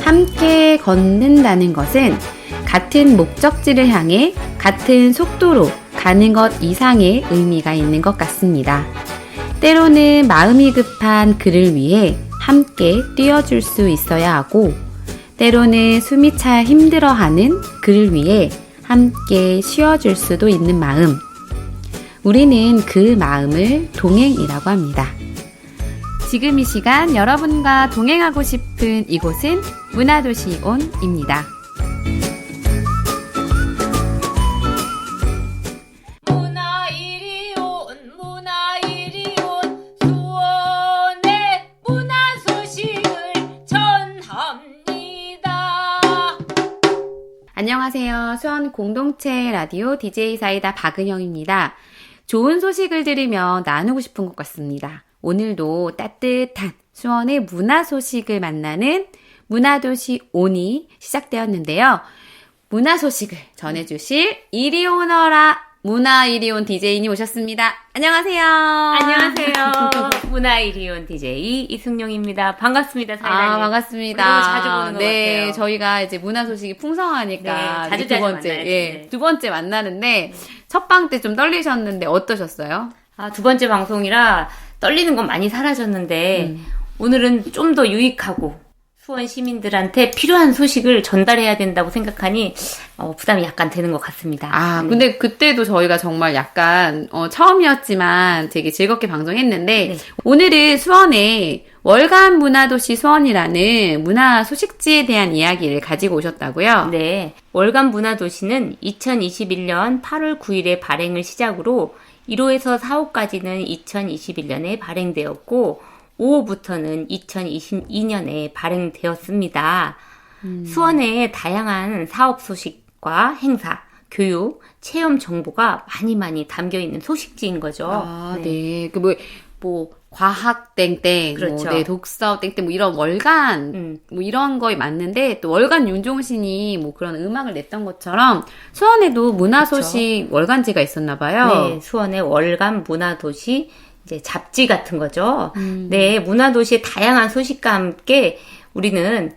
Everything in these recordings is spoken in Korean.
함께 걷는다는 것은 같은 목적지를 향해 같은 속도로 가는 것 이상의 의미가 있는 것 같습니다. 때로는 마음이 급한 그를 위해 함께 뛰어줄 수 있어야 하고, 때로는 숨이 차 힘들어하는 그를 위해 함께 쉬어줄 수도 있는 마음. 우리는 그 마음을 동행이라고 합니다. 지금 이 시간 여러분과 동행하고 싶은 이곳은 문화도시 온입니다. 안녕하세요. 수원 공동체 라디오 DJ 사이다 박은영입니다. 좋은 소식을 들으며 나누고 싶은 것 같습니다. 오늘도 따뜻한 수원의 문화 소식을 만나는 문화도시 온이 시작되었는데요. 문화 소식을 전해주실 이리 오너라 문화 이리 온 DJ님 오셨습니다. 안녕하세요. 안녕하세요. 문화 이리 온 DJ 이승용입니다. 반갑습니다. 사이다님. 반갑습니다. 너무 자주 보는 것 네, 같아요. 저희가 이제 문화 소식이 풍성하니까 네, 두 번째, 만나야지. 예, 두 번째 만나는데 첫 방 때 좀 떨리셨는데 어떠셨어요? 두 번째 방송이라 떨리는 건 많이 사라졌는데 오늘은 좀 더 유익하고 수원 시민들한테 필요한 소식을 전달해야 된다고 생각하니 부담이 약간 되는 것 같습니다. 근데 그때도 저희가 정말 약간 처음이었지만 되게 즐겁게 방송했는데 네. 오늘은 수원에 월간 문화도시 수원이라는 문화 소식지에 대한 이야기를 가지고 오셨다고요? 네. 월간 문화도시는 2021년 8월 9일에 발행을 시작으로 1호에서 4호까지는 2021년에 발행되었고 5호부터는 2022년에 발행되었습니다. 수원의 다양한 사업 소식과 행사, 교육, 체험 정보가 많이 담겨 있는 소식지인 거죠. 네. 뭐 과학 땡땡, 그렇죠. 네, 독서 땡땡, 뭐 이런 월간, 뭐 이런 거에 맞는데 또 월간 윤종신이 뭐 그런 음악을 냈던 것처럼 수원에도 문화 소식 월간지가 있었나 봐요. 네, 수원의 월간 문화도시 이제 잡지 같은 거죠. 네, 문화도시의 다양한 소식과 함께 우리는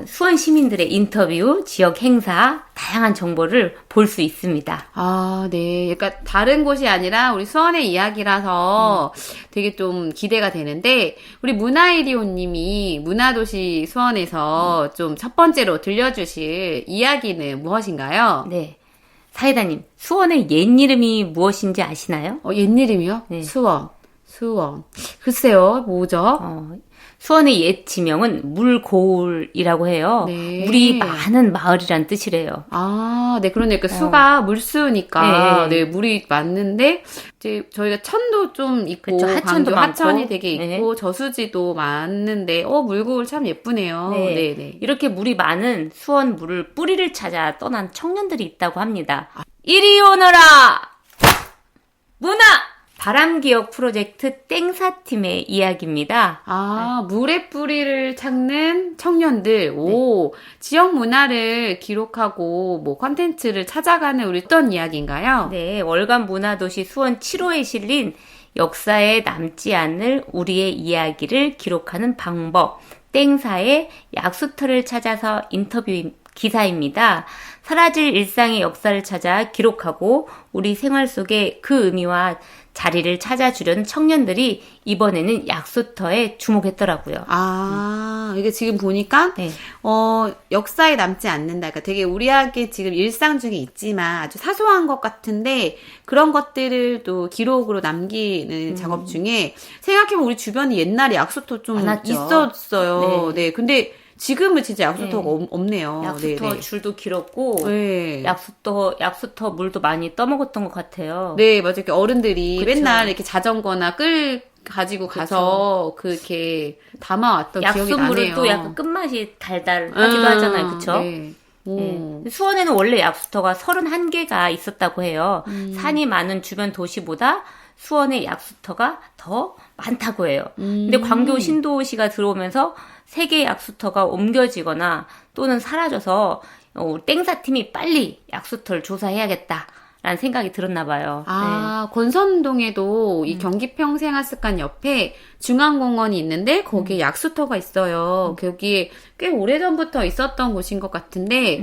수원 시민들의 인터뷰, 지역 행사, 다양한 정보를 볼 수 있습니다. 네. 그러니까 다른 곳이 아니라 우리 수원의 이야기라서 되게 좀 기대가 되는데 우리 문화이리오님이 문화도시 수원에서 좀 첫 번째로 들려주실 이야기는 무엇인가요? 네. 사이다님, 수원의 옛 이름이 무엇인지 아시나요? 옛 이름이요? 네. 수원. 글쎄요, 뭐죠? 수원의 옛 지명은 물고을이라고 해요. 네. 물이 많은 마을이란 뜻이래요. 네, 그러니까 수가 물수니까, 네. 네, 물이 많는데, 이제 저희가 천도 좀 있고, 그렇죠. 하천도 광주 많고. 하천이 되게 있고, 네. 저수지도 많은데, 물고을 참 예쁘네요. 네. 네. 이렇게 물이 많은 수원 물을 뿌리를 찾아 떠난 청년들이 있다고 합니다. 이리 오너라! 문화! 바람기억 프로젝트 땡사팀의 이야기입니다. 물의 뿌리를 찾는 청년들, 지역 문화를 기록하고, 뭐, 컨텐츠를 찾아가는 우리 어떤 이야기인가요? 네, 월간 문화도시 수원 7호에 실린 역사에 남지 않을 우리의 이야기를 기록하는 방법, 땡사의 약수터를 찾아서 인터뷰 기사입니다. 사라질 일상의 역사를 찾아 기록하고 우리 생활 속에 그 의미와 자리를 찾아주려는 청년들이 이번에는 약수터에 주목했더라고요. 이게 지금 보니까, 네. 역사에 남지 않는다. 그러니까 되게 우리에게 지금 일상 중에 있지만 아주 사소한 것 같은데 그런 것들을 또 기록으로 남기는 작업 중에 생각해보면 우리 주변에 옛날에 약수터 좀 많았죠. 있었어요. 네. 근데 지금은 진짜 약수터가 네. 없네요. 약수터 네네. 줄도 길었고 네. 약수터 물도 많이 떠먹었던 것 같아요. 네, 맞아요. 이렇게 어른들이 그쵸. 맨날 이렇게 자전거나 끌 가지고 가서 그렇게 담아왔던 기억이 나네요. 약수물은 또 약간 끝맛이 달달하기도 하잖아요. 그쵸? 네. 네. 수원에는 원래 약수터가 31개가 있었다고 해요. 산이 많은 주변 도시보다 수원의 약수터가 더 많다고 해요. 근데 광교 신도시가 들어오면서 3개의 약수터가 옮겨지거나 또는 사라져서 땡사팀이 빨리 약수터를 조사해야겠다라는 라는 생각이 들었나 봐요. 아, 권선동에도 이 경기평생학습관 옆에 중앙공원이 있는데 거기에 약수터가 있어요. 거기 꽤 오래전부터 있었던 곳인 것 같은데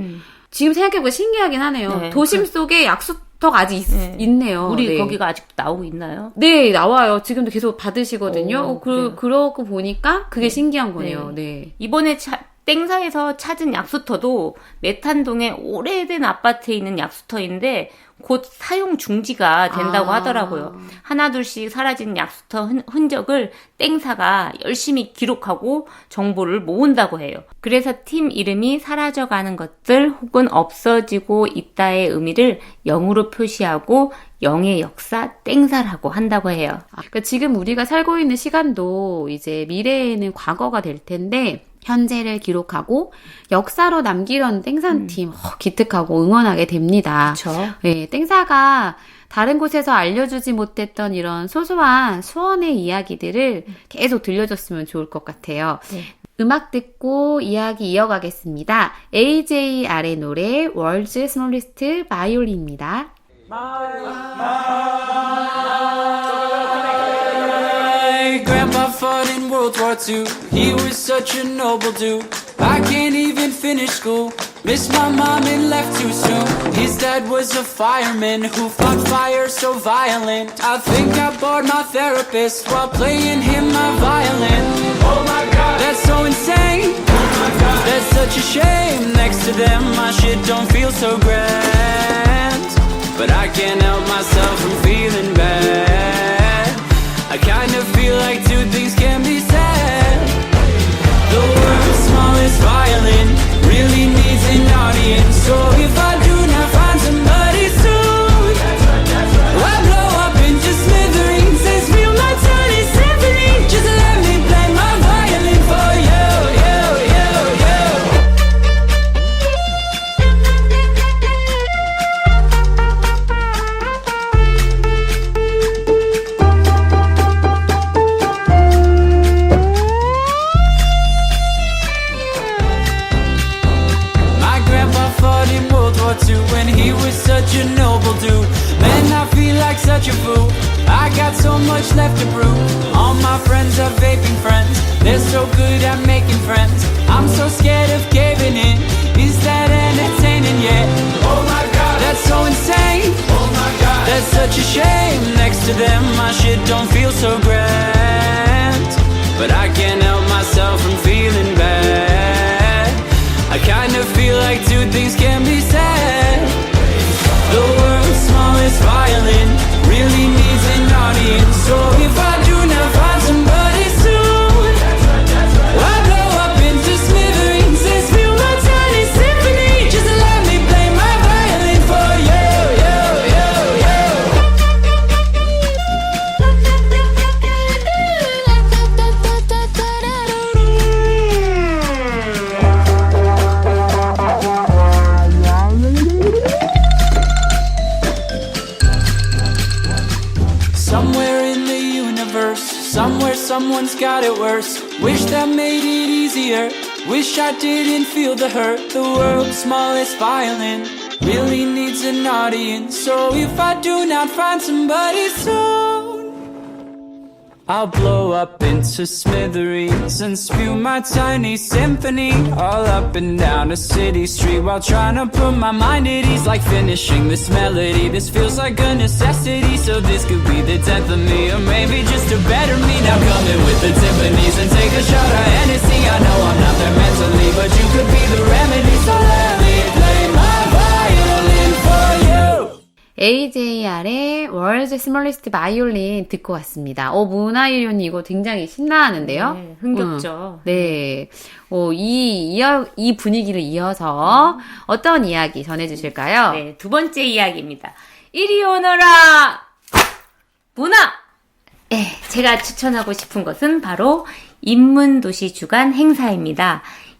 지금 생각해보면 신기하긴 하네요. 네, 도심 속에 약수터가 아직 있네요. 우리 네. 거기가 아직도 나오고 있나요? 네, 나와요. 지금도 계속 받으시거든요. 그래요. 그러고 보니까 그게 신기한 거네요. 네. 이번에 땡사에서 찾은 약수터도 메탄동의 오래된 아파트에 있는 약수터인데 곧 사용 중지가 된다고 아. 하더라고요. 하나둘씩 사라진 약수터 흔적을 땡사가 열심히 기록하고 정보를 모은다고 해요. 그래서 팀 이름이 사라져가는 것들 혹은 없어지고 있다의 의미를 0으로 표시하고 영의 역사 땡사라고 한다고 해요. 그러니까 지금 우리가 살고 있는 시간도 이제 미래에는 과거가 될 텐데 현재를 기록하고 역사로 남기려는 땡산팀 기특하고 응원하게 됩니다. 그렇죠. 네, 땡사가 다른 곳에서 알려주지 못했던 이런 소소한 수원의 이야기들을 계속 들려줬으면 좋을 것 같아요. 네. 음악 듣고 이야기 이어가겠습니다. AJR의 노래 World's Smallest Violin입니다. My grandpa fought in World War II. He was such a noble dude. I can't even finish school. Missed my mom and left too soon. His dad was a fireman who fought fire so violent. I think I bored my therapist while playing him my violin. Oh my god, that's so insane. Oh my god, that's such a shame. Next to them, my shit don't feel so grand. But I can't help myself from feeling bad. I kind of feel like two things can be said. The world's smallest violin really needs an audience. So if I do not find somebody soon, I'll blow up into smithereens and spill my tiny symphony. Just let me play my violin for you, you, you, you. My grandpa fought in World War II when he was such a noble dude. Man, I feel like such a fool. I got so much left to prove. All my friends are vaping friends. They're so good at making friends. I'm so scared of caving in. Is that entertaining yet? Oh my god, that's so insane. Oh my god, that's such a shame. Next to them, my shit don't feel so grand. But I can't help myself from feeling bad. I kind of feel like two things can be said. The world's smallest violin really needs an audience. So if I do not find somebody soon, I'll blow up into smithereens and spill my tiny symphony. Just let me play my violin for you, you, you, you. Somewhere in the universe, somewhere someone's got it worse. Wish that made it easier. Wish I didn't feel the hurt. The world's smallest violin really needs an audience. So if I do not find somebody soon, I'll blow up into smithereens and spew my tiny symphony all up and down a city street while trying to put my mind at ease. Like finishing this melody, this feels like a necessity. So this could be the death of me, or maybe just a better me. Now come in with the timpanis and take a shot of Hennessy. I know I'm not there mentally, but you could be the remedy. So let me play my violin for you. AJR의 World's Smallest Violin 듣고 왔습니다. 문하일련이 이거 굉장히 신나하는데요. 네, 흥겹죠. 네. 이 분위기를 이어서 어떤 이야기 전해주실까요? 네, 두 번째 이야기입니다. 이리 오너라! 문화! 제가 추천하고 싶은 것은 바로 인문도시 주간 행사입니다.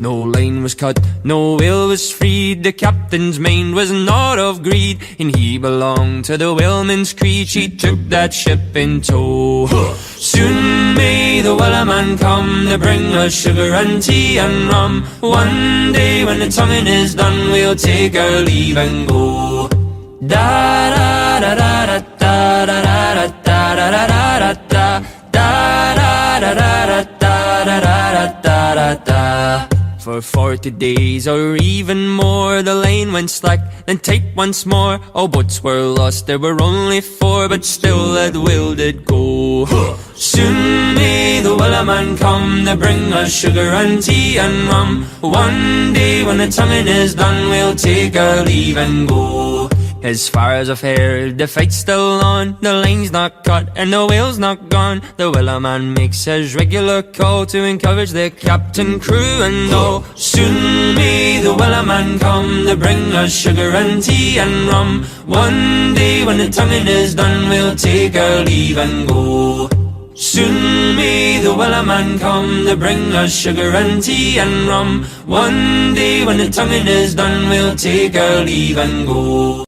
No lane was cut, no whale was freed. The captain's mind was not of greed, and he belonged to the whaleman's creed. She took that ship in tow. Soon may the wellerman come to bring us sugar and tea and rum. One day when the tonguing is done, we'll take our leave and go. Da da da da da da da da da da da da da da da da da da da. For 40 days or even more, the lane went slack, then tight once more. All boats were lost, there were only 4, but still that whale did go. Soon may the wellerman come to bring us sugar and tea and rum. One day when the tonguing is done, we'll take our leave and go. As far as I've heard, the fight's still on. The line's not cut and the whale's not gone. The wellerman makes his regular call to encourage the captain, crew and all. Soon may the wellerman come to bring us sugar and tea and rum. One day when the tonguing is done, we'll take our leave and go. Soon may the wellerman come to bring us sugar and tea and rum. One day when the tonguing is done, we'll take our leave and go.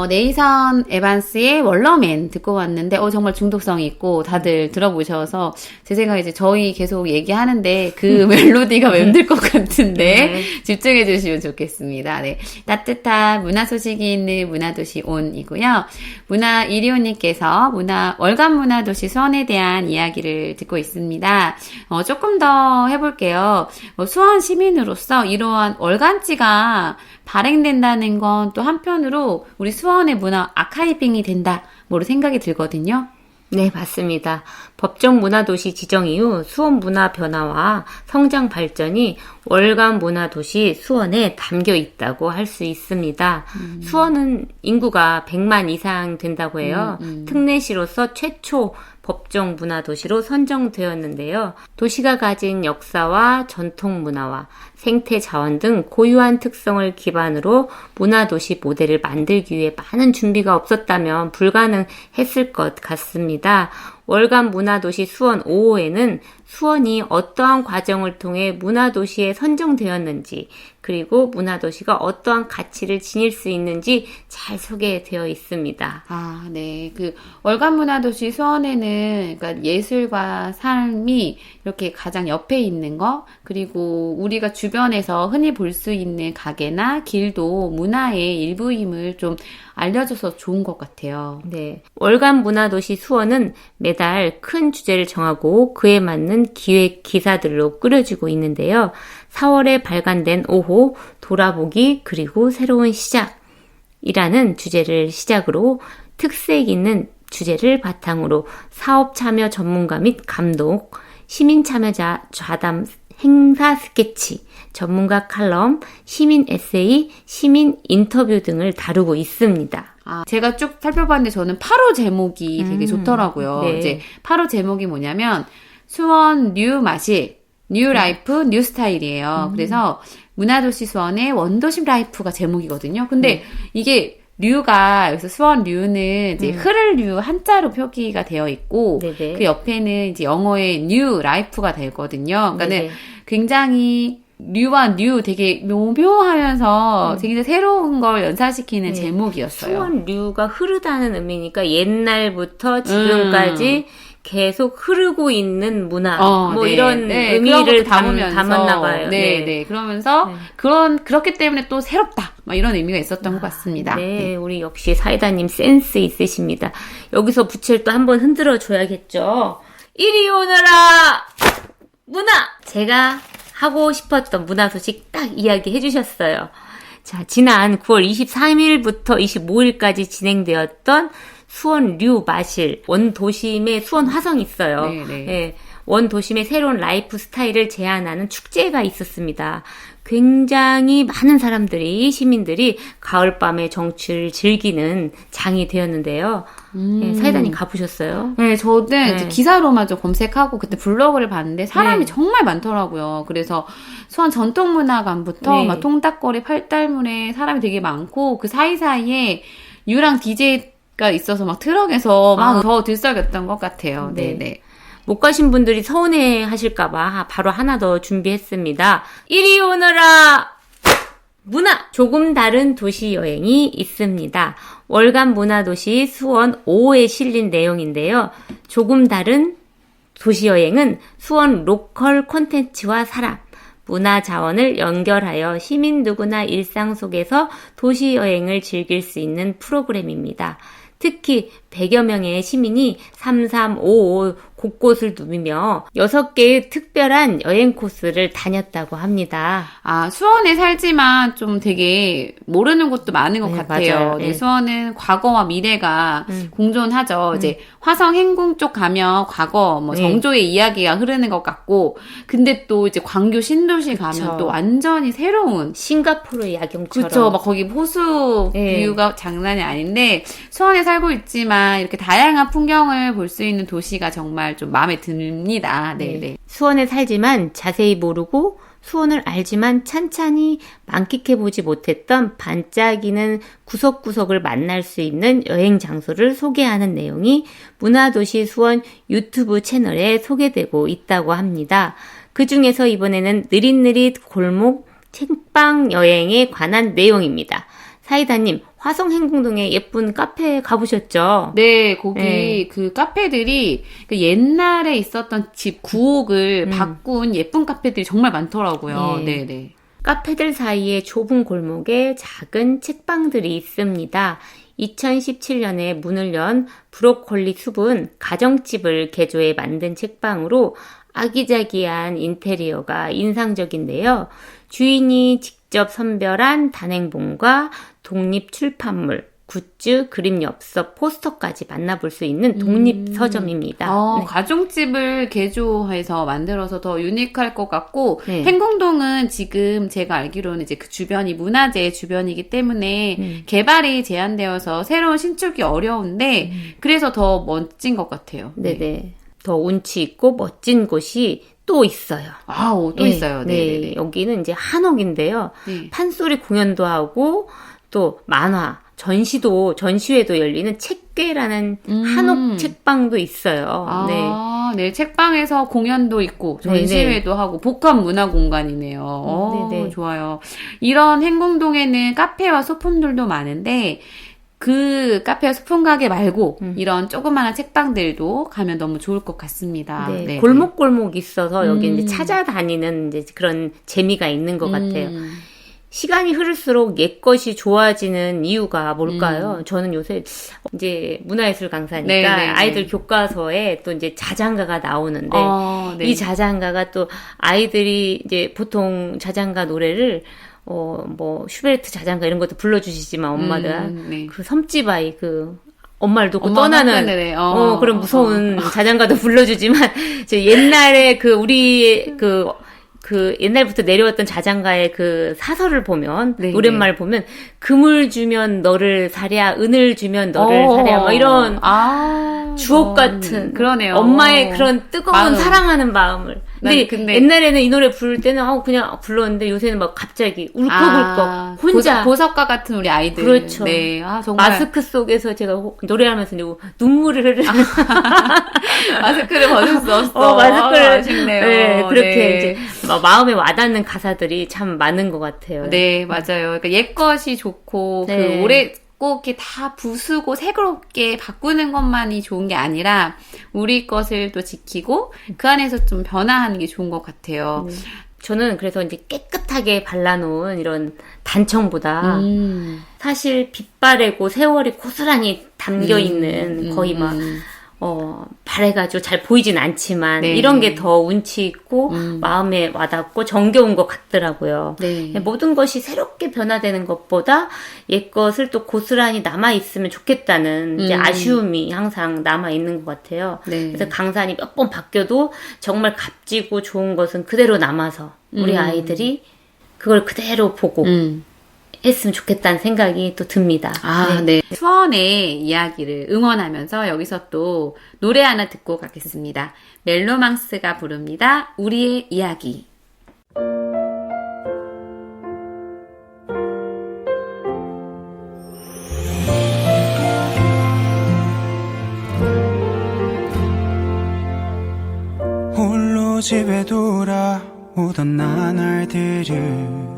네이선 에반스의 월러맨 듣고 왔는데, 정말 중독성이 있고, 다들 들어보셔서, 제 생각에 이제 저희 계속 얘기하는데, 그 멜로디가 맴들 것 같은데, 집중해 주시면 좋겠습니다. 네. 따뜻한 문화 소식이 있는 문화도시 온이고요. 문화 이리온님께서 월간 문화도시 수원에 대한 이야기를 듣고 있습니다. 조금 더 해볼게요. 수원 시민으로서 이러한 월간지가 발행된다는 건 또 한편으로 우리 수원의 문화 아카이빙이 된다, 뭐로 생각이 들거든요. 네, 맞습니다. 법정 문화도시 지정 이후 수원 문화 변화와 성장 발전이 월간 문화도시 수원에 담겨 있다고 할 수 있습니다. 수원은 인구가 100만 이상 된다고 해요. 특례시로서 최초 법정 문화도시로 선정되었는데요. 도시가 가진 역사와 전통 문화와 생태 자원 등 고유한 특성을 기반으로 문화도시 모델을 만들기 위해 많은 준비가 없었다면 불가능했을 것 같습니다. 월간 문화도시 수원 5호에는 수원이 어떠한 과정을 통해 문화도시에 선정되었는지, 그리고 문화도시가 어떠한 가치를 지닐 수 있는지 잘 소개되어 있습니다. 네. 월간 문화도시 수원에는, 그러니까 예술과 삶이 이렇게 가장 옆에 있는 거, 그리고 우리가 주변에서 흔히 볼 수 있는 가게나 길도 문화의 일부임을 좀 알려줘서 좋은 것 같아요. 네. 월간 문화도시 수원은 매달 큰 주제를 정하고 그에 맞는 기획 기사들로 꾸려지고 있는데요. 4월에 발간된 5호 돌아보기 그리고 새로운 시작이라는 주제를 시작으로 특색 있는 주제를 바탕으로 사업 참여 전문가 및 감독, 시민 참여자 좌담 행사 스케치, 전문가 칼럼, 시민 에세이, 시민 인터뷰 등을 다루고 있습니다. 제가 쭉 살펴봤는데 저는 8호 제목이 되게 좋더라고요. 네. 이제 8호 제목이 뭐냐면 수원 뉴 마실, 뉴 라이프, 뉴 스타일이에요. 그래서 문화도시 수원의 원도심 라이프가 제목이거든요. 근데 이게 류가, 여기서 수원 류는 이제 흐를 류 한자로 표기가 되어 있고, 네네. 그 옆에는 이제 영어의 뉴 라이프가 되거든요. 그러니까는 네네. 굉장히 류와 뉴 되게 묘묘하면서 되게 새로운 걸 연상시키는 제목이었어요. 수원류가 흐르다는 의미니까 옛날부터 지금까지 계속 흐르고 있는 문화, 이런 의미를 담았나 봐요. 네. 그러면서 그렇기 때문에 또 새롭다, 이런 의미가 있었던 것 같습니다. 네, 우리 역시 사이다님 센스 있으십니다. 여기서 부채를 또 한번 흔들어 줘야겠죠. 이리 오너라 문화! 제가 하고 싶었던 문화 소식 딱 이야기해 주셨어요. 자, 지난 9월 23일부터 25일까지 진행되었던 수원 류 마실 원도심의 수원 화성이 있어요. 네, 원도심의 새로운 라이프 스타일을 제안하는 축제가 있었습니다. 굉장히 많은 사람들이, 시민들이 가을밤의 정취를 즐기는 장이 되었는데요. 네, 사이다님 가보셨어요? 네, 저는 이제 기사로만 좀 검색하고 그때 블로그를 봤는데 사람이 정말 많더라고요. 그래서 수원 전통문화관부터 막 통닭거리, 팔달문에 사람이 되게 많고, 그 사이사이에 유랑 DJ가 있어서 막 트럭에서 막 더 들썩였던 것 같아요. 네. 못 가신 분들이 서운해 하실까봐 바로 하나 더 준비했습니다. 이리 오너라! 문화! 조금 다른 도시 여행이 있습니다. 월간 문화도시 수원 5호에 실린 내용인데요. 조금 다른 도시 여행은 수원 로컬 콘텐츠와 사람, 문화 자원을 연결하여 시민 누구나 일상 속에서 도시 여행을 즐길 수 있는 프로그램입니다. 특히 100여 명의 시민이 3355 곳곳을 누비며 6개의 특별한 여행 코스를 다녔다고 합니다. 아, 수원에 살지만 좀 되게 모르는 곳도 많은 것 네, 같아요. 맞아요. 네, 네. 수원은 과거와 미래가 공존하죠. 이제 화성 행궁 쪽 가면 과거 뭐 네. 정조의 이야기가 흐르는 것 같고, 근데 또 이제 광교 신도시 가면 그쵸. 또 완전히 새로운 싱가포르 야경처럼. 그쵸. 막 거기 호수 네. 뷰가 장난이 아닌데, 수원에 살고 있지만 이렇게 다양한 풍경을 볼 수 있는 도시가 정말 좀 마음에 듭니다. 네, 네. 수원에 살지만 자세히 모르고 수원을 알지만 찬찬히 만끽해보지 못했던 반짝이는 구석구석을 만날 수 있는 여행 장소를 소개하는 내용이 문화도시 수원 유튜브 채널에 소개되고 있다고 합니다. 그 중에서 이번에는 느릿느릿 골목 책방 여행에 관한 내용입니다. 사이다님, 화성 행궁동에 예쁜 카페 가보셨죠? 네, 거기 네. 그 카페들이 그 옛날에 있었던 집 구옥을 바꾼 예쁜 카페들이 정말 많더라고요. 예. 네, 네. 카페들 사이에 좁은 골목에 작은 책방들이 있습니다. 2017년에 문을 연 브로콜리 숲은 가정집을 개조해 만든 책방으로 아기자기한 인테리어가 인상적인데요. 주인이 직접 선별한 단행본과 독립 출판물, 굿즈, 그림 엽서, 포스터까지 만나볼 수 있는 독립 서점입니다. 네. 가정집을 개조해서 만들어서 더 유니크할 것 같고, 네. 행궁동은 지금 제가 알기로는 이제 그 주변이 문화재 주변이기 때문에 개발이 제한되어서 새로운 신축이 어려운데, 그래서 더 멋진 것 같아요. 네네. 더 운치 있고 멋진 곳이 또 있어요. 또 있어요. 네, 네, 네. 여기는 이제 한옥인데요. 네. 판소리 공연도 하고 또 만화, 전시회도 열리는 책괴라는 한옥 책방도 있어요. 네, 책방에서 공연도 있고 전시회도 하고 복합 문화 공간이네요. 네네. 좋아요. 이런 행궁동에는 카페와 소품들도 많은데 그 카페와 소품 가게 말고 이런 조그마한 책방들도 가면 너무 좋을 것 같습니다. 네, 네, 골목골목 있어서 여기 이제 찾아다니는 이제 그런 재미가 있는 것 같아요. 시간이 흐를수록 옛 것이 좋아지는 이유가 뭘까요? 저는 요새 이제 문화예술 강사니까 네네네. 아이들 교과서에 또 이제 자장가가 나오는데 네. 이 자장가가 또 아이들이 이제 보통 자장가 노래를 뭐 슈베르트 자장가 이런 것도 불러주시지만 엄마들 네. 그 섬집 아이 그 엄마를 놓고 엄마 떠나는 한편에, 그런 무서운 자장가도 불러주지만 저 옛날에 그 우리 그 옛날부터 내려왔던 자장가의 그 사설을 보면 네, 노랫말 보면 금을 주면 너를 사랴 은을 주면 너를 사랴 뭐 이런 주옥 같은 그러네요. 엄마의 그런 뜨거운 마음. 사랑하는 마음을 근데 근데 옛날에는 이 노래 부를 때는 그냥 불렀는데 요새는 막 갑자기 울컥울컥 혼자 보석과 같은 우리 아이들. 그렇죠. 네, 정말 마스크 속에서 제가 노래하면서 눈물을 흘리는 마스크를 벗을 수 없어. 마스크를 아쉽네요. 네, 그렇게 네. 이제 마음에 와닿는 가사들이 참 많은 것 같아요. 네, 맞아요. 그러니까 옛 것이 좋고 네. 그 오래 꼭 이렇게 다 부수고 새롭게 바꾸는 것만이 좋은 게 아니라 우리 것을 또 지키고 그 안에서 좀 변화하는 게 좋은 것 같아요. 저는 그래서 이제 깨끗하게 발라놓은 이런 단청보다 사실 빛바래고 세월이 고스란히 담겨 있는 거의 막 바래가지고 잘 보이진 않지만 네. 이런 게 더 운치 있고 마음에 와닿고 정겨운 것 같더라고요. 네. 모든 것이 새롭게 변화되는 것보다 옛 것을 또 고스란히 남아있으면 좋겠다는 이제 아쉬움이 항상 남아있는 것 같아요. 네. 그래서 강산이 몇 번 바뀌어도 정말 값지고 좋은 것은 그대로 남아서 우리 아이들이 그걸 그대로 보고 했으면 좋겠다는 생각이 또 듭니다. 네. 수원의 이야기를 응원하면서 여기서 또 노래 하나 듣고 가겠습니다. 멜로망스가 부릅니다. 우리의 이야기. 집에 돌아오던 나날들은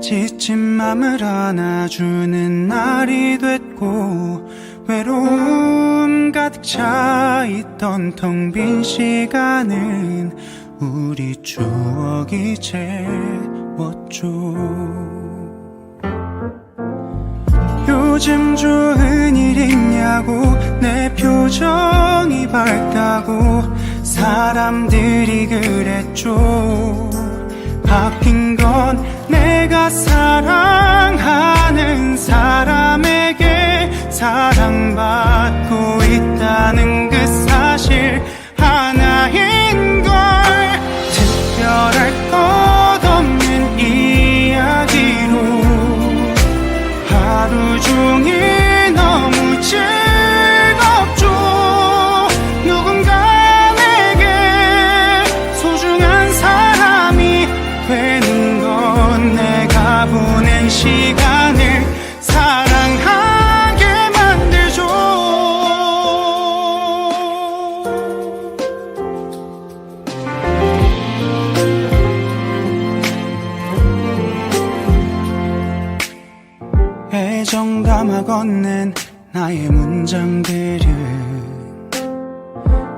지친 맘을 안아주는 날이 됐고 외로움 가득 차있던 텅 빈 시간은 우리 추억이 채웠죠. 요즘 좋은 일 있냐고 내 표정이 밝다고 사람들이 그랬죠. 바뀐 건 내가 사랑하는 사람에게 사랑받고 있다는 그 사실 하나인걸. 특별할 것 없는 이야기로 하루 종일 너무 즐겁죠. 누군가 내게 소중한 사람이 되는 건 내가 보낸 시간을 사랑하게 만들죠. 애정 담아 건넨 나의 문장들은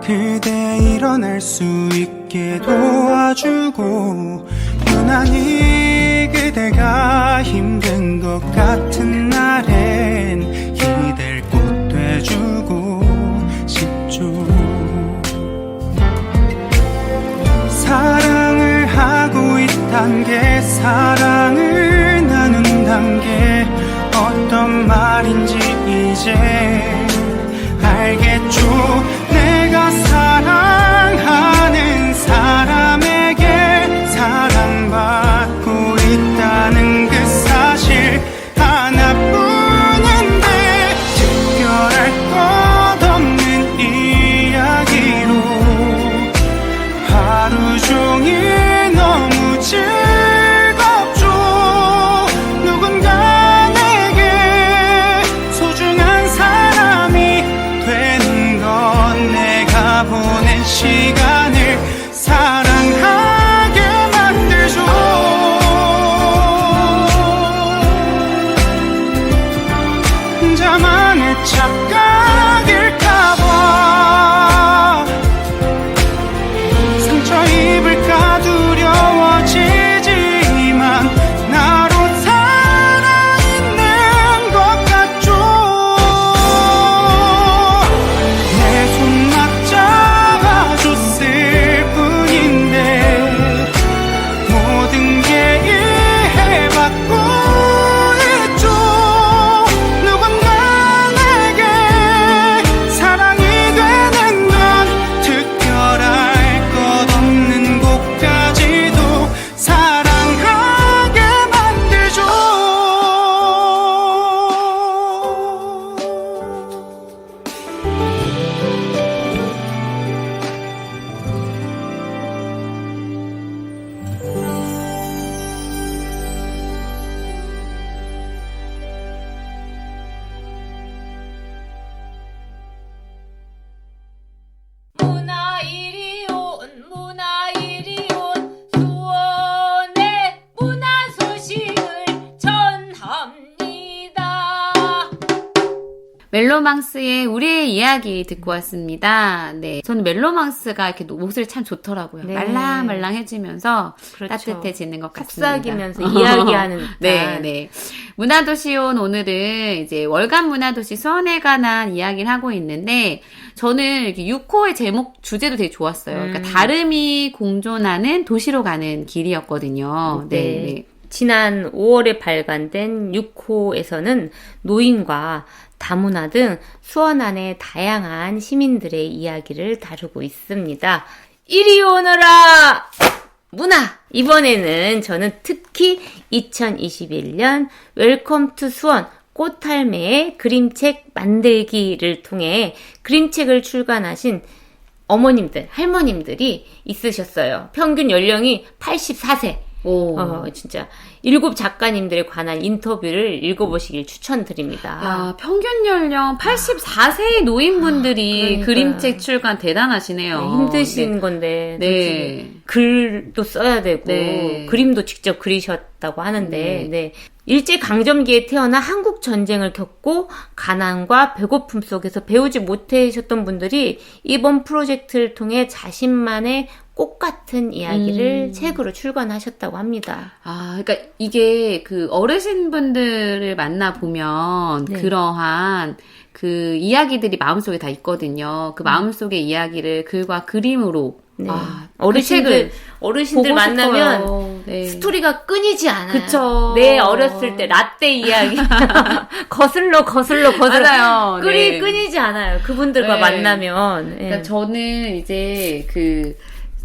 그대 일어날 수 있게 도와주고 유난히 그대가 힘든 것 같은 날엔 기댈 꽃 돼주고 싶죠. 사랑을 하고 있단 게 사랑을 나눈단 게 어떤 말인지 이제 알겠죠. 내가 사랑하는 사람에게 사랑받고 있다는 그 사실 하나뿐인데 특별할 것 없는 이야기로 하루 종일 너무 즐겁죠. 누군가 내게 소중한 사람이 되는 건 내가 보낸 시간을 사랑하게 만들죠. 혼자만의 착각일까봐 상처 입을까 두려워지지만 나로 살아있는 것 같죠. 내 손 맞잡아줬을 뿐인데 모든 게 이해받고 있죠. 누군가 내게 사랑이 되는 건 특별할 것 없는 곳까지도 사랑하게 만들죠. 문화 이리 온 수원의 문화 소식을 전합니다. 멜로망스의 우리의 이야기 듣고 왔습니다. 네, 저는 멜로망스가 이렇게 목소리 참 좋더라고요. 네. 말랑말랑해지면서 그렇죠. 따뜻해지는 것 같습니다. 속삭이면서 이야기하는 듯한. 네, 네. 문화도시 온 오늘은 이제 월간 문화도시 수원에 관한 이야기를 하고 있는데 저는 이렇게 6호의 제목 주제도 되게 좋았어요. 그러니까 다름이 공존하는 도시로 가는 길이었거든요. 네. 네, 네. 지난 5월에 발간된 6호에서는 노인과 다문화 등 수원 안의 다양한 시민들의 이야기를 다루고 있습니다. 이리 오너라! 문화! 이번에는 저는 특히 2021년 웰컴 투 수원 꽃할매의 그림책 만들기를 통해 그림책을 출간하신 어머님들, 할머님들이 있으셨어요. 평균 연령이 84세. 진짜 7 작가님들에 관한 인터뷰를 읽어보시길 추천드립니다. 야, 평균 연령 84세의 노인분들이 그러니까요. 그림책 출간 대단하시네요. 힘드신 네. 건데 네. 글도 써야 되고 네. 그림도 직접 그리셨다고 하는데 네. 일제 강점기에 태어나 한국 전쟁을 겪고 가난과 배고픔 속에서 배우지 못하셨던 분들이 이번 프로젝트를 통해 자신만의 꽃 같은 이야기를 책으로 출간하셨다고 합니다. 아, 그러니까 이게 그 어르신분들을 만나 보면 네. 그러한 그 이야기들이 마음속에 다 있거든요. 그 마음속의 이야기를 글과 그림으로 네. 어르신들 어르신들 만나면 싶어요. 네. 스토리가 끊이지 않아요. 그쵸. 내 어렸을 때 라떼 이야기 거슬러 맞아요. 네. 끊이지 않아요. 그분들과 네. 만나면. 예. 그러니까 저는 이제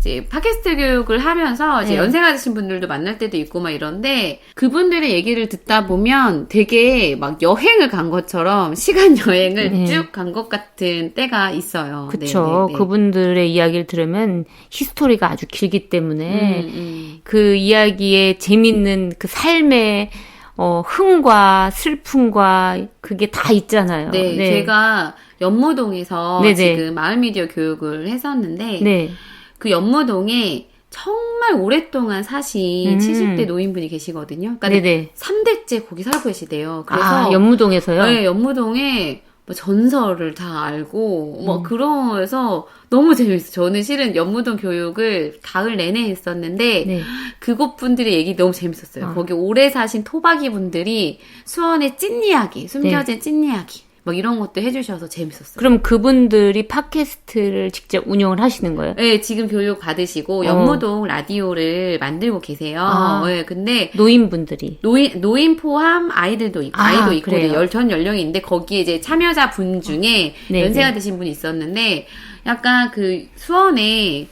이제 팟캐스트 교육을 하면서 이제 네. 연세가 드신 분들도 만날 때도 있고 막 이런데 그분들의 얘기를 듣다 보면 되게 막 여행을 간 것처럼 시간 여행을 네. 쭉 간 것 같은 때가 있어요. 그쵸. 네, 네, 네. 그분들의 이야기를 들으면 히스토리가 아주 길기 때문에 그 이야기에 재밌는 그 삶의 흥과 슬픔과 그게 다 있잖아요. 네, 제가 연무동에서 네네. 지금 마을미디어 교육을 했었는데 네. 그 연무동에 정말 오랫동안 사신 70대 노인분이 계시거든요. 그러니까 네네. 3대째 거기 살고 계시대요. 그래서 연무동에서요? 네, 연무동에 뭐 전설을 다 알고 뭐 그러면서 너무 재밌어요. 저는 실은 연무동 교육을 가을 내내 했었는데 네. 그곳 분들의 얘기 너무 재밌었어요. 거기 오래 사신 토박이 분들이 수원의 찐 이야기, 숨겨진 찐 이야기 막 이런 것도 해주셔서 재밌었어요. 그럼 그분들이 팟캐스트를 직접 운영을 하시는 거예요? 네, 지금 교육 받으시고 연무동 라디오를 만들고 계세요. 네, 근데 노인분들이. 노인 포함 아이들도 있고, 아이도 있고, 그래요? 전 연령이 있는데, 거기에 이제 참여자 분 중에 네, 연세가 네. 드신 분이 있었는데, 약간 그 수원에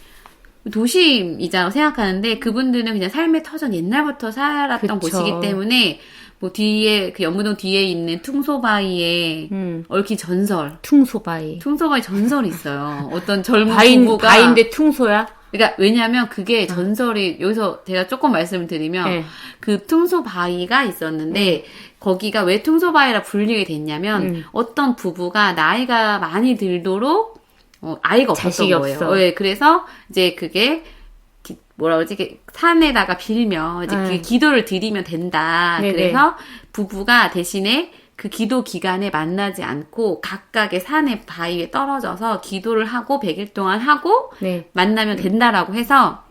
도심이라고 생각하는데, 그분들은 그냥 삶의 터전 옛날부터 살았던 그쵸. 곳이기 때문에, 뭐 뒤에, 그 연무동 뒤에 있는 퉁소바위에 얽힌 전설. 퉁소바위. 퉁소바위 전설이 있어요. 어떤 젊은 부부가. 바인데 퉁소야? 그러니까 왜냐하면 그게 전설이 여기서 제가 조금 말씀을 드리면 네. 그 퉁소바위가 있었는데 거기가 왜 퉁소바위라 불리게 됐냐면 어떤 부부가 나이가 많이 들도록 아이가 없었던 자식이 거예요. 없어. 네, 그래서 이제 그게 뭐라 그러지? 이렇게 산에다가 빌면 이제 그 기도를 드리면 된다. 네네. 그래서 부부가 대신에 그 기도 기간에 만나지 않고 각각의 산의 바위에 떨어져서 기도를 하고 100일 동안 하고 네. 만나면 된다라고 해서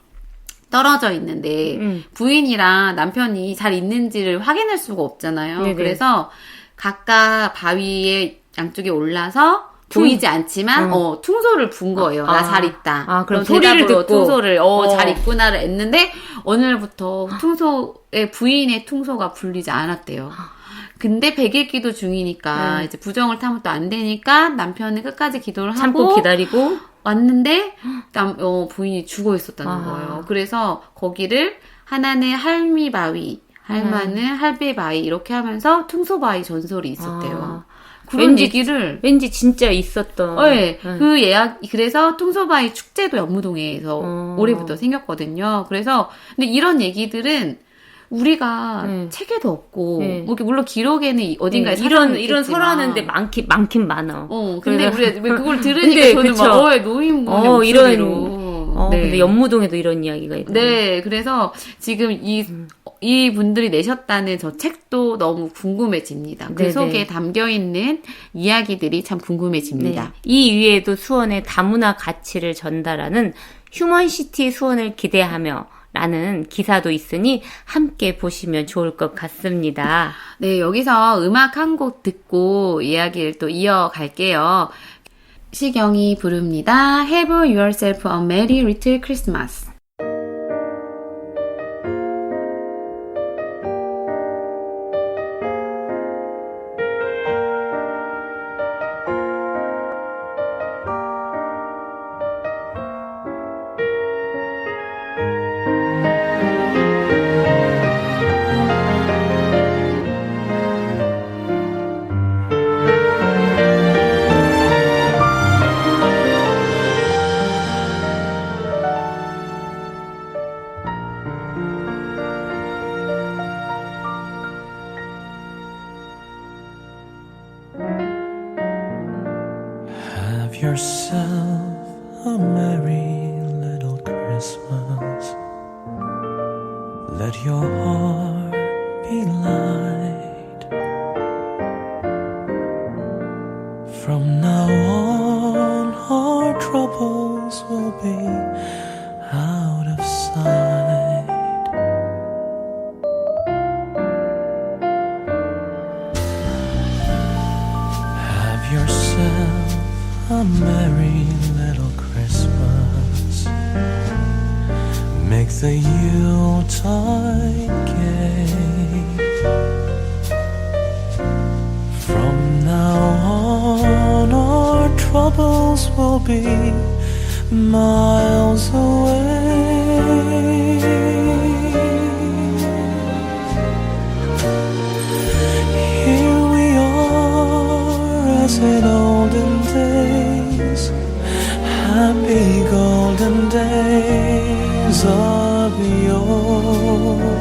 떨어져 있는데 부인이랑 남편이 잘 있는지를 확인할 수가 없잖아요. 네네. 그래서 각각 바위에 양쪽에 올라서 보이지 않지만 퉁소를 분 거예요. 나 잘 있다. 그럼 소리를 소리를 듣고 퉁소를 잘 있구나를 했는데 어느 날부터 퉁소의 부인의 퉁소가 불리지 않았대요. 근데 100일 기도 중이니까 이제 부정을 타면 또 안 되니까 남편은 끝까지 기도를 참고 하고 기다리고 왔는데 부인이 죽어 있었다는 거예요. 그래서 거기를 하나는 할미바위, 할마는 할배바위 이렇게 하면서 퉁소바위 전설이 있었대요. 그런 얘기를 왠지 진짜 있었던. 네, 그 그래서 퉁소바위 축제도 연무동에서 올해부터 생겼거든요. 그래서 근데 이런 얘기들은 우리가 책에도 없고 뭐 이렇게 물론 기록에는 어딘가에 이런 설하는데 많긴 많아. 근데 우리가 왜 그걸 들으니까 근데 저는 그쵸. 막 노인 목소리로 네. 근데 연무동에도 이런 이야기가 있고. 네, 그래서 지금 이 분들이 내셨다는 저 책도 너무 궁금해집니다. 그 네네. 속에 담겨 있는 이야기들이 참 궁금해집니다. 네. 이 위에도 수원의 다문화 가치를 전달하는 휴먼시티 수원을 기대하며 라는 기사도 있으니 함께 보시면 좋을 것 같습니다. 네, 여기서 음악 한 곡 듣고 이야기를 또 이어갈게요. 시경이 부릅니다. Have yourself a merry little Christmas. yourself a merry little Christmas. Let your heart be light. From now on, our troubles will be out of sight. Have yourself a merry little Christmas. Make the Yuletide gay. From now on, our troubles will be miles away. Here we are as in olden days, happy golden days of yore.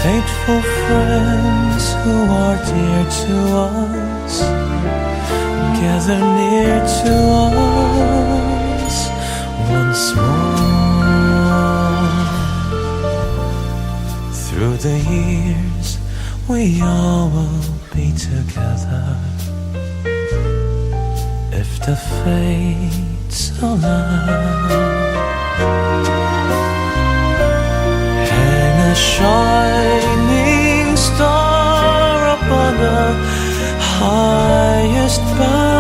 Faithful friends who are dear to us, gather near to us once more. Through the years, we all will be together, if the fates allow. Hang a shining star upon the highest bough,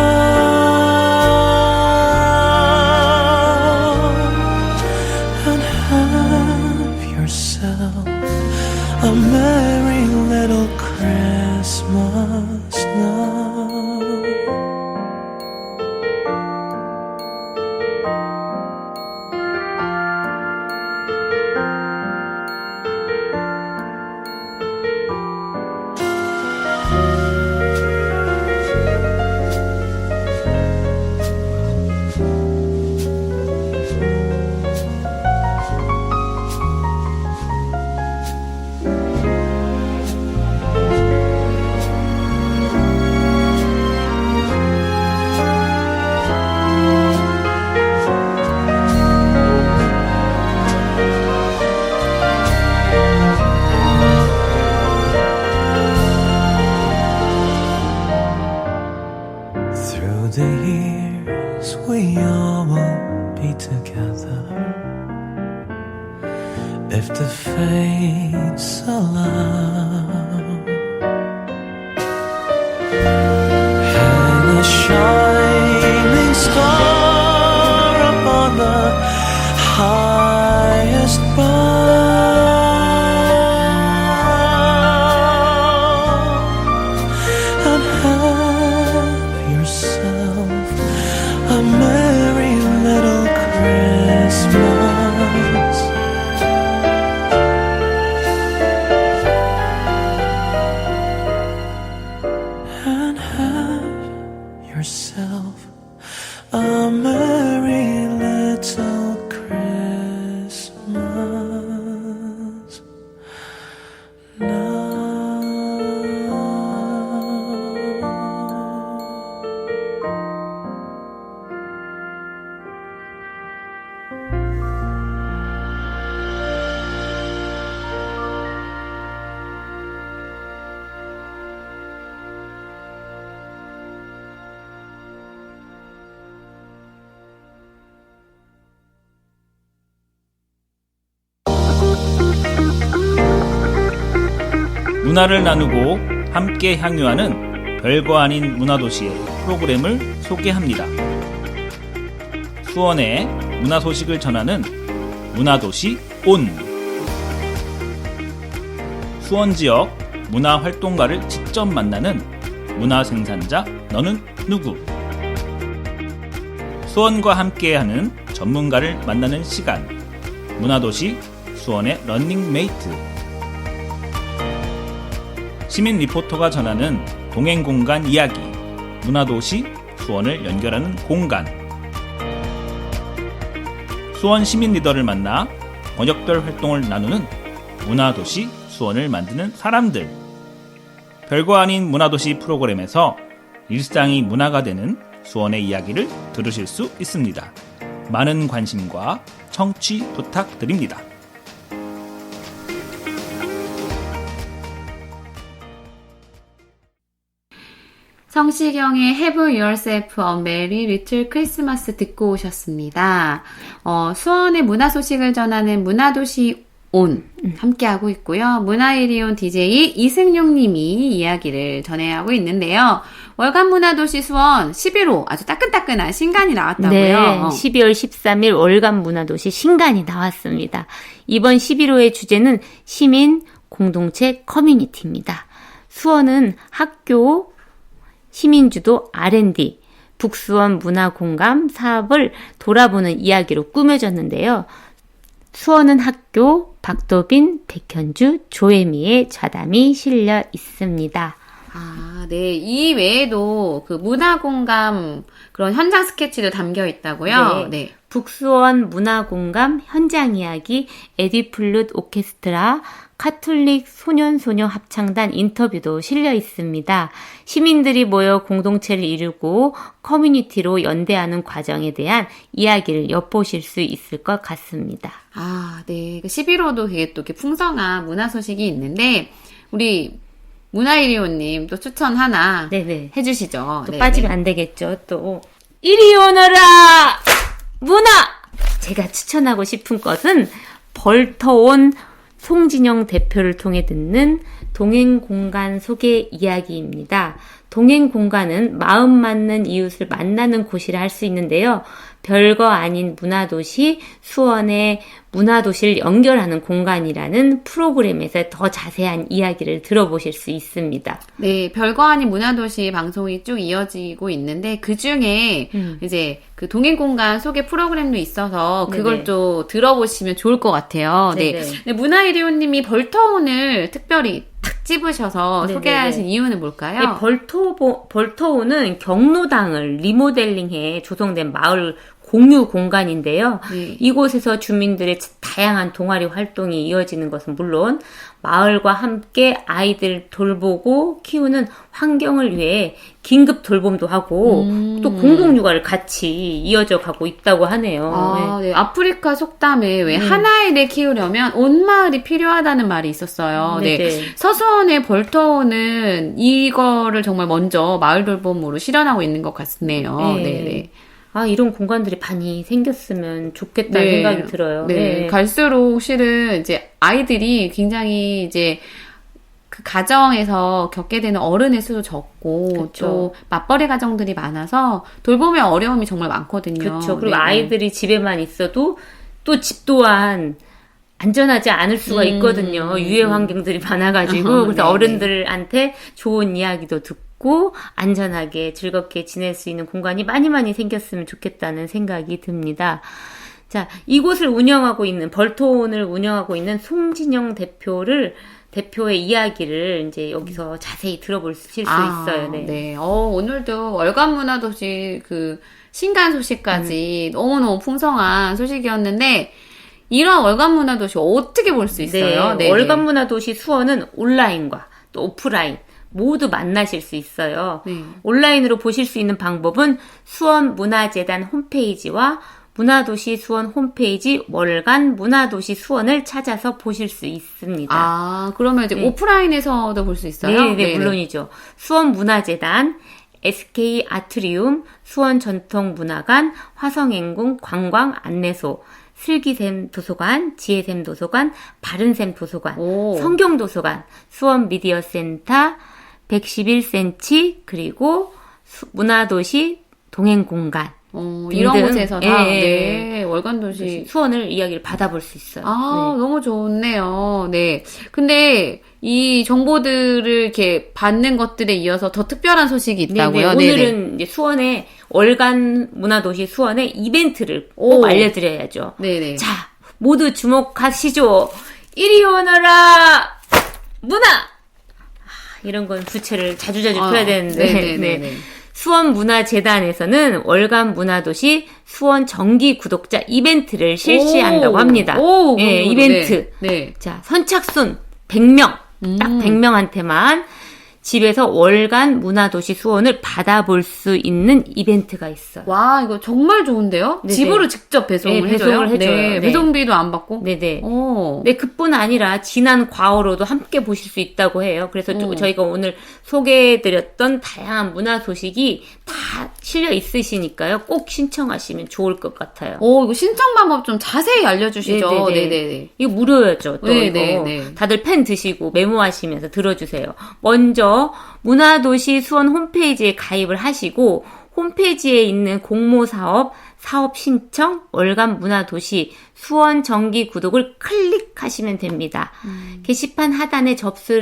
and have yourself a merry little Christmas now. Through the years, we all will be together, if the fates allow. Hang a shining star upon the highest bough, and have yourself a merry little Christmas. And have yourself a merry little Christmas now. 문화를 나누고 함께 향유하는 별거 아닌 문화도시의 프로그램을 소개합니다. 수원의 문화 소식을 전하는 문화도시 온. 수원 지역 문화활동가를 직접 만나는 문화생산자 너는 누구? 수원과 함께하는 전문가를 만나는 시간, 문화도시 수원의 런닝메이트. 시민 리포터가 전하는 동행공간 이야기, 문화도시 수원을 연결하는 공간. 수원 시민 리더를 만나 번역별 활동을 나누는 문화도시 수원을 만드는 사람들. 별거 아닌 문화도시 프로그램에서 일상이 문화가 되는 수원의 이야기를 들으실 수 있습니다. 많은 관심과 청취 부탁드립니다. 성시경의 Have Yourself a Merry Little Christmas 듣고 오셨습니다. 수원의 문화 소식을 전하는 문화도시 온 함께하고 있고요. 문화일이온 DJ 이승용 님이 이야기를 전해하고 있는데요. 월간 문화도시 수원 11호 아주 따끈따끈한 신간이 나왔다고요. 네, 12월 13일 월간 문화도시 신간이 나왔습니다. 이번 11호의 주제는 시민 공동체 커뮤니티입니다. 수원은 학교 시민주도 R&D, 북수원 문화공감 사업을 돌아보는 이야기로 꾸며졌는데요. 수원은 학교, 박도빈, 백현주, 조혜미의 좌담이 실려 있습니다. 아, 네. 이 외에도 그 문화공감 그런 현장 스케치도 담겨 있다고요? 네. 북수원 문화공감 현장 이야기, 에디플룻 오케스트라, 카톨릭 소년소녀 합창단 인터뷰도 실려 있습니다. 시민들이 모여 공동체를 이루고 커뮤니티로 연대하는 과정에 대한 이야기를 엿보실 수 있을 것 같습니다. 아, 네. 11호도 되게 또 이렇게 풍성한 문화 소식이 있는데, 우리 문화일이온님 또 추천 하나 네네. 해주시죠. 또 네네. 빠지면 안 되겠죠. 또 이리 오너라 문화! 제가 추천하고 싶은 것은 벌터온 송진영 대표를 통해 듣는 동행공간 소개 이야기입니다. 동행공간은 마음 맞는 이웃을 만나는 곳이라 할 수 있는데요. 별거 아닌 문화도시 수원의 문화도시를 연결하는 공간이라는 프로그램에서 더 자세한 이야기를 들어보실 수 있습니다. 네, 별거 아닌 문화도시 방송이 쭉 이어지고 있는데 그 중에 이제 그 동행공간 소개 프로그램도 있어서 그걸 네네. 또 들어보시면 좋을 것 같아요. 네, 네네. 네, 문화일이온님이 벌터온을 특별히 탁 집으셔서 네네네. 소개하신 이유는 뭘까요? 네, 벌터오는 경로당을 리모델링해 조성된 마을 공유 공간인데요. 네. 이곳에서 주민들의 다양한 동아리 활동이 이어지는 것은 물론 마을과 함께 아이들 돌보고 키우는 환경을 위해 긴급 돌봄도 하고 또 공공육아를 같이 이어져 가고 있다고 하네요. 아, 네. 아프리카 속담에 왜 하나의 키우려면 온 마을이 필요하다는 말이 있었어요. 네. 네네. 서수원의 벌터는 이거를 정말 먼저 마을 돌봄으로 실현하고 있는 것 같네요. 네. 네, 네. 아, 이런 공간들이 많이 생겼으면 좋겠다는 생각이 들어요. 네. 갈수록 실은 이제 아이들이 굉장히 이제 그 가정에서 겪게 되는 어른의 수도 적고 그쵸. 또 맞벌이 가정들이 많아서 돌봄의 어려움이 정말 많거든요. 그렇죠. 그리고 네. 아이들이 집에만 있어도 또 집 또한 안전하지 않을 수가 있거든요. 유해 환경들이 많아가지고. 그래서 네네. 어른들한테 좋은 이야기도 듣고 안전하게 즐겁게 지낼 수 있는 공간이 많이 생겼으면 좋겠다는 생각이 듭니다. 자, 이곳을 운영하고 있는, 벌토온을 운영하고 있는 송진영 대표의 이야기를 이제 여기서 자세히 들어보실 수 있어요. 네. 네. 오늘도 월간 문화도시 그 신간 소식까지 너무너무 풍성한 소식이었는데 이런 월간 문화도시 어떻게 볼 수 있어요? 네, 월간 문화도시 수원은 온라인과 또 오프라인 모두 만나실 수 있어요. 네. 온라인으로 보실 수 있는 방법은 수원문화재단 홈페이지와 문화도시 수원 홈페이지 월간 문화도시 수원을 찾아서 보실 수 있습니다. 아, 그러면 이제 네. 오프라인에서도 볼 수 있어요? 네, 물론이죠. 수원문화재단, SK 아트리움, 수원전통문화관, 화성행궁 관광 안내소, 슬기샘 도서관, 지혜샘 도서관, 바른샘 도서관, 오. 성경도서관, 수원미디어센터, 111cm, 그리고 문화도시 동행공간. 이런 등등. 곳에서 다, 예, 네, 월간 도시. 수원을 이야기를 받아볼 수 있어요. 아, 네. 너무 좋네요. 네. 근데 이 정보들을 이렇게 받는 것들에 이어서 더 특별한 소식이 있다고요? 네네. 오늘은 이제 수원의 월간 문화도시 수원의 이벤트를 꼭 오. 알려드려야죠. 네네. 자, 모두 주목하시죠. 이리 오너라 문화. 이런 건 부채를 자주자주 펴야 되는데. 네네네. 네. 수원문화재단에서는 월간 문화도시 수원 정기 구독자 이벤트를 실시한다고 합니다. 오, 예, 이벤트. 네. 자, 선착순 100명. 딱 100명한테만 집에서 월간 문화도시 수원을 받아볼 수 있는 이벤트가 있어요. 와, 이거 정말 좋은데요? 네네. 집으로 직접 배송을 네, 해줘요? 배송을 해줘요. 네, 네. 배송비도 안 받고? 네네. 오. 네, 그뿐 아니라 지난 과어로도 함께 보실 수 있다고 해요. 그래서 저희가 오늘 소개해드렸던 다양한 문화 소식이 다 실려 있으시니까요. 꼭 신청하시면 좋을 것 같아요. 오, 이거 신청 방법 좀 자세히 알려주시죠? 네네네. 이거 무료였죠. 또 네네, 이거 네. 다들 펜 드시고 메모하시면서 들어주세요. 먼저 문화도시 수원 홈페이지에 가입을 하시고 홈페이지에 있는 공모사업, 사업 신청, 월간 문화도시 수원 정기 구독을 클릭하시면 됩니다. 게시판 하단에 접수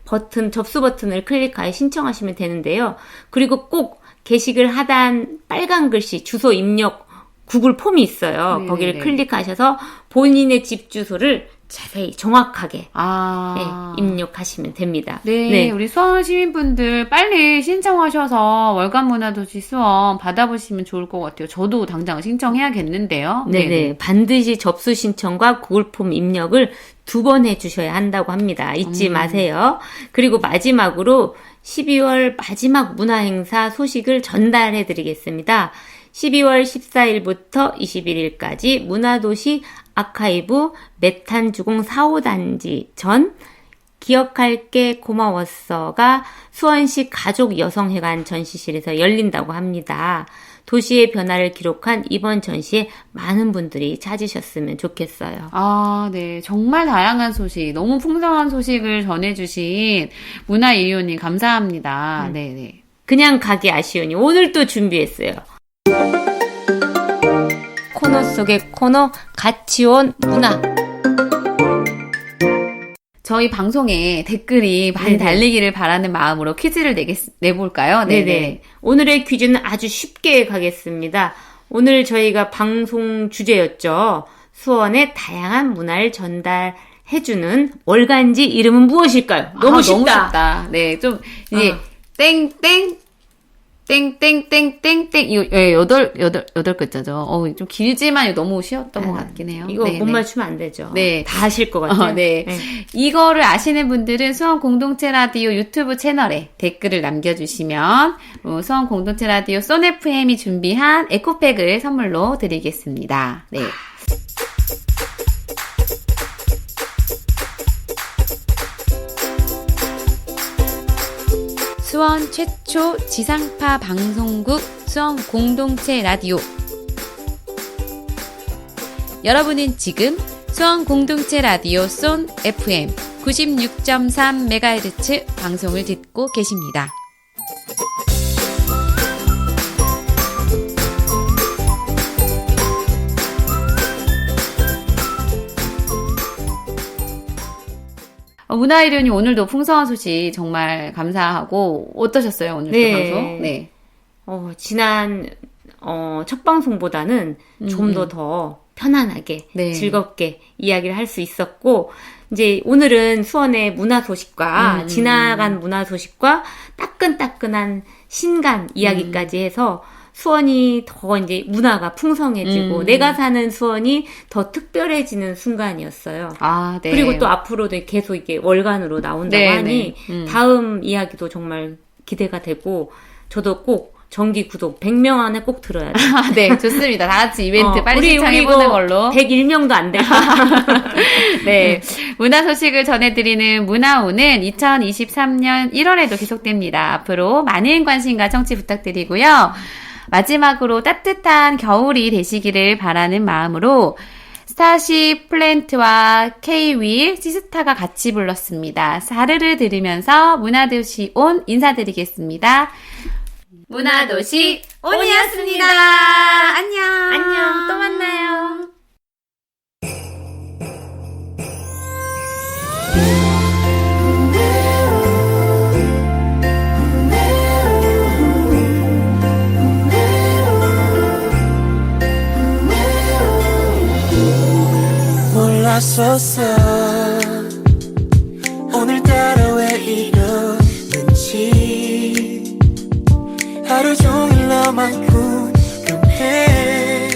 버튼을 클릭하여 신청하시면 되는데요. 그리고 꼭 게시글 하단 빨간 글씨 주소 입력 구글 폼이 있어요. 네네네. 거기를 클릭하셔서 본인의 집 주소를 자세히 정확하게 입력하시면 됩니다. 네, 우리 수원 시민분들 빨리 신청하셔서 월간 문화도시 수원 받아보시면 좋을 것 같아요. 저도 당장 신청해야겠는데요. 네네. 반드시 접수 신청과 구글 폼 입력을 2번 해주셔야 한다고 합니다. 잊지 마세요. 그리고 마지막으로 12월 마지막 문화행사 소식을 전달해 드리겠습니다. 12월 14일부터 21일까지 문화도시 아카이브 메탄주공 4호단지 전 기억할게 고마웠어가 수원시 가족여성회관 전시실에서 열린다고 합니다. 도시의 변화를 기록한 이번 전시에 많은 분들이 찾으셨으면 좋겠어요. 아, 네. 정말 다양한 소식, 너무 풍성한 소식을 전해주신 문화일위원님 감사합니다. 네네. 그냥 가기 아쉬우니 오늘 또 준비했어요. 코너 속의 코너 같이 온 문화. 저희 방송에 댓글이 많이 네네. 달리기를 바라는 마음으로 퀴즈를 내볼까요? 네네. 오늘의 퀴즈는 아주 쉽게 가겠습니다. 오늘 저희가 방송 주제였죠. 수원의 다양한 문화를 전달해주는 월간지 이름은 무엇일까요? 너무 쉽다. 너무 쉽다. 네, 좀 이제 땡땡 땡땡땡땡땡 이거 여덟 글자죠. 좀 길지만 너무 쉬웠던 것 같긴 해요. 이거 네, 못 네. 맞추면 안 되죠. 네. 다 아실 것 같아요. 네. 이거를 아시는 분들은 수원 공동체 라디오 유튜브 채널에 댓글을 남겨주시면 수원 공동체 라디오 쏜 FM이 준비한 에코백을 선물로 드리겠습니다. 네. 수원 최초 지상파 방송국 수원 공동체 라디오. 여러분은 지금 수원 공동체 라디오 쏜 FM 96.3MHz 방송을 듣고 계십니다. 문화일위원님 오늘도 풍성한 소식 정말 감사하고 어떠셨어요 오늘 네. 방송? 네. 지난 첫 방송보다는 좀 더 편안하게 네. 즐겁게 이야기를 할 수 있었고 이제 오늘은 수원의 문화 소식과 지나간 문화 소식과 따끈따끈한 신간 이야기까지 해서 수원이 더 이제 문화가 풍성해지고 내가 사는 수원이 더 특별해지는 순간이었어요. 아, 네. 그리고 또 앞으로도 계속 이게 월간으로 나온다고 네, 하니 네. 다음 이야기도 정말 기대가 되고 저도 꼭 정기 구독 100명 안에 꼭 들어야 돼요. 네, 좋습니다. 다 같이 이벤트 빨리 우리 신청해보는 이거 걸로. 101명도 안 돼. 네. 문화 소식을 전해드리는 문화오는 2023년 1월에도 계속됩니다. 앞으로 많은 관심과 청취 부탁드리고요. 마지막으로 따뜻한 겨울이 되시기를 바라는 마음으로 스타쉽 플랜트와 K-윌, 시스타가 같이 불렀습니다. 사르르 들으면서 문화도시 온 인사드리겠습니다. 문화도시 온이었습니다. 안녕. 안녕. 또 만나요. 몰랐었어 오늘따라 왜 이러는지 하루 종일 너만 궁금해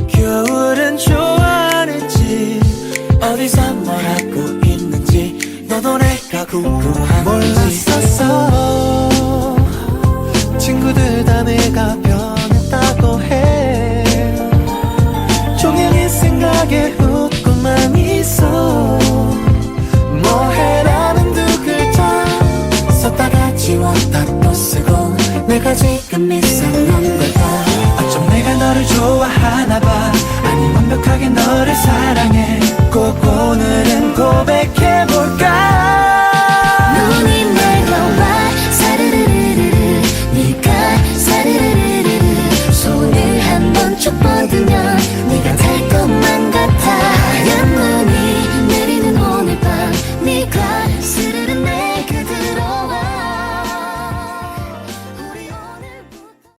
겨울은 좋아하는지 어디서 뭘 하고 있는지 너도 내가 궁금해 누구 몰랐었어. 친구들 다 내가 변했다고 해. 종일 생각에 웃고만 있어. 뭐해라는 두 글자 썼다가 지웠다 또 쓰고 내가 지금 이상한 걸까. 어쩜 내가 너를 좋아하나 봐. 아니 완벽하게 너를 사랑해. 꼭 오늘은 고백해볼까.